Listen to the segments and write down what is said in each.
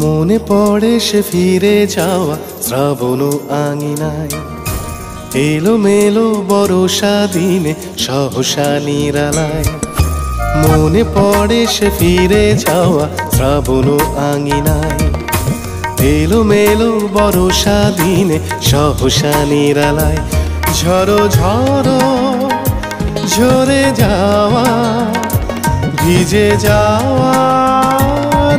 মনে পড়ে সে ফিরে যাওয়া শ্রাবণ আঙিনায়, এলো মেলো বরষা দিনে সহসা নিরালায়। মনে পড়ে সে ফিরে যাওয়া শ্রাবণ আঙিনায়, এলো মেলো বরষা দিনে সহসা নিরালায়। ঝড়ো ঝড়ো ঝরে যাওয়া ভিজে যাওয়া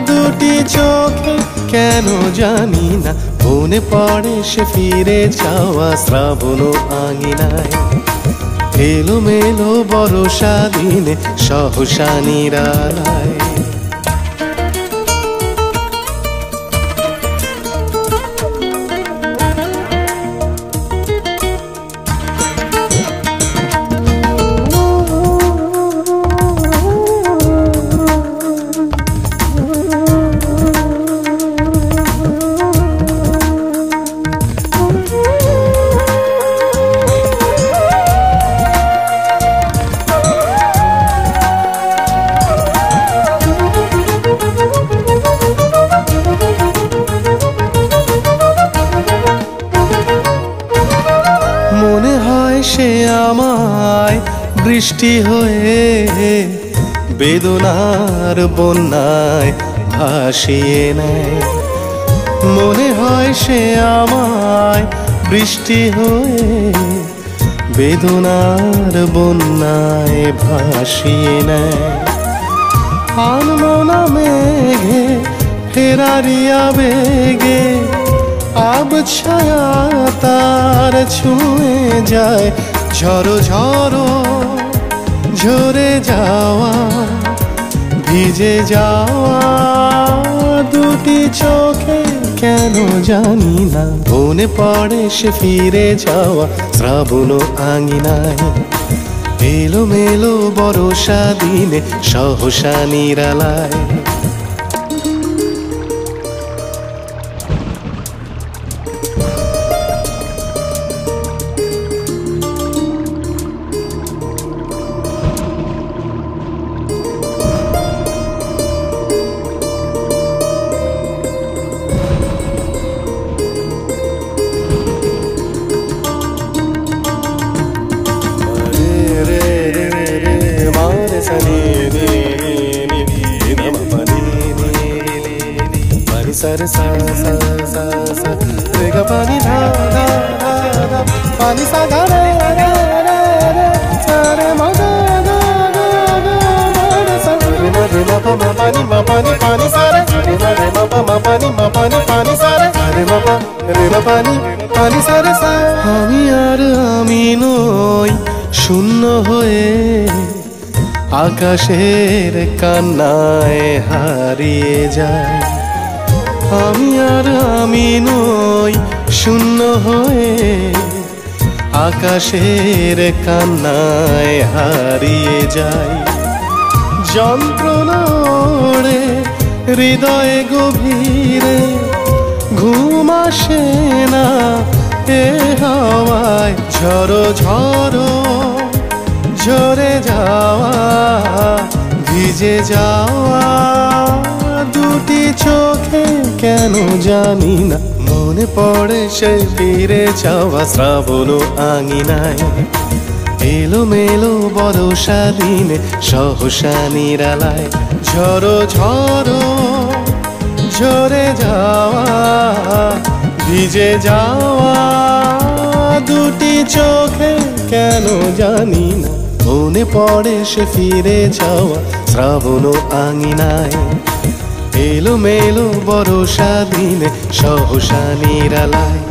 দুটি চোখে কেন জানি না মনে পড়ে সে ফিরে যাওয়া শ্রাবণ আঙিনায়, এলো মেলো বরষা দিনে সহসা নিরালায়। মনে হয় সে আমায় বৃষ্টি হয়ে বেদনার বন্যায় ভাসিয়ে নেয়। মনে হয় সে আমায় বৃষ্টি হয়ে বেদনার বন্যায় ভাসিয়ে নেয়। আনমনা মেঘে ফেরারিয়া বেগে আবছায়া তার ছুঁয়ে যায়। ঝড়ো ঝড়ো ঝরে যাওয়া ভিজে যাওয়া দুটি চোখে কেন জানি না মনে পড়ে সে ফিরে যাওয়া শ্রাবণ আঙিনায়, এলো মেলো বরষা দিনে সহসা নিরালায়। सर सा सा सा सा रे ग पानी धा धा धा पानी सा धा रे रे रे रे सा रे म गा गा गा गा रे सा रे म पानी पानी सा रे रे म पानी पानी सा रे म पानी सा रे सा। আমি আর আমি নই শূন্য হয়ে আকাশের কান্নায় হারিয়ে যায়। আমি আর আমি নই শূন্য হয়ে আকাশের কান্নায় হারিয়ে যাই। যন্ত্রণা ওড়ে হৃদয়ে গভীরে ঘুম আসে না এ হাওয়ায়। ঝড়ো ঝড়ো ঝরে যাওয়া ভিজে যাওয়া দুটি চোখে কেন জানি না মনে পড়ে সে ফিরে যাওয়া শ্রাবণ আঙিনায়, এলো মেলো বরষা দিনে সহসা নিরালায়। ঝড়ো ঝড়ো ঝরে যাওয়া ভিজে যাওয়া দুটি চোখে কেন জানি না মনে পড়ে সে ফিরে যাওয়া শ্রাবণ আঙিনায়, এলো মেলো বরষা দিনে সহসা নিরালায়।